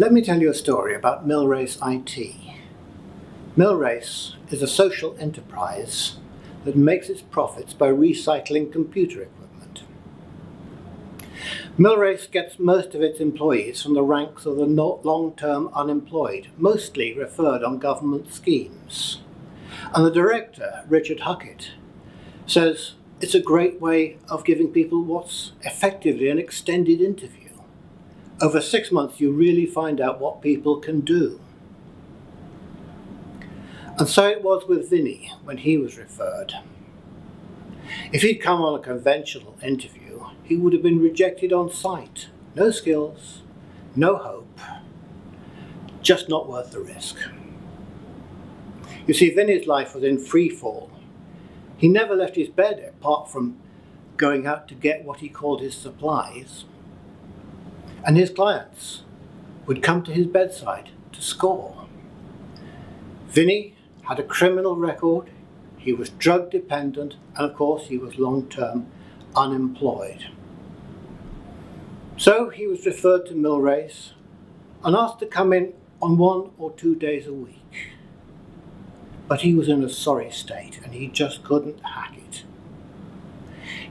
Let me tell you a story about MillRace IT. MillRace is a social enterprise that makes its profits by recycling computer equipment. MillRace gets most of its employees from the ranks of the long-term unemployed, mostly referred on government schemes. And the director, Richard Huckett, says it's a great way of giving people what's effectively an extended interview. Over 6 months, you really find out what people can do. And so it was with Vinny when he was referred. If he'd come on a conventional interview, he would have been rejected on sight. No skills, no hope, just not worth the risk. You see, Vinny's life was in free fall. He never left his bed apart from going out to get what he called his supplies. And his clients would come to his bedside to score. Vinny had a criminal record, he was drug dependent, and of course he was long-term unemployed. So he was referred to MillRace and asked to come in on 1 or 2 days a week. But he was in a sorry state and he just couldn't hack it.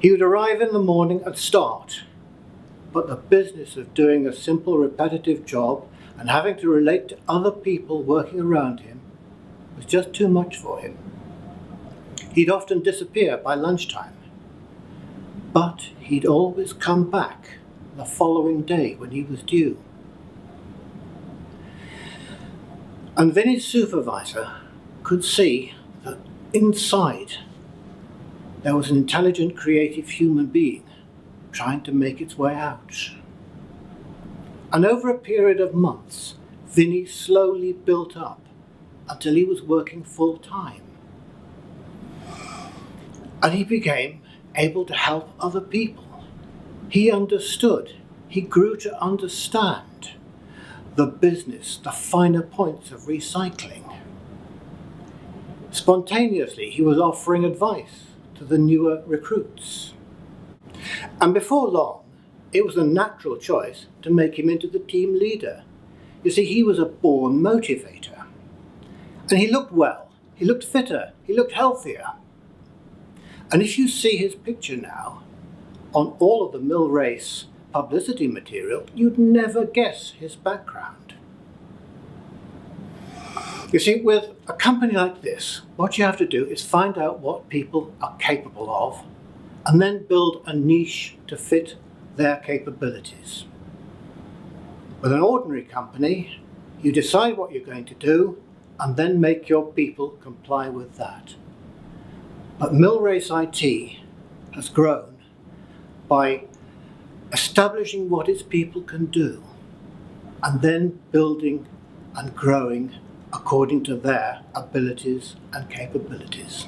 He would arrive in the morning and start, but the business of doing a simple repetitive job and having to relate to other people working around him was just too much for him. He'd often disappear by lunchtime, but he'd always come back the following day when he was due. And Vinny's supervisor could see that inside there was an intelligent, creative human being trying to make its way out. And over a period of months, Vinny slowly built up until he was working full time. And he became able to help other people. He understood, he grew to understand the business, the finer points of recycling. Spontaneously, he was offering advice to the newer recruits. And before long, it was a natural choice to make him into the team leader. You see, he was a born motivator. And he looked well, he looked fitter, he looked healthier. And if you see his picture now on all of the MillRace publicity material, you'd never guess his background. You see, with a company like this, what you have to do is find out what people are capable of and then build a niche to fit their capabilities. With an ordinary company, you decide what you're going to do and then make your people comply with that. But MillRace IT has grown by establishing what its people can do and then building and growing according to their abilities and capabilities.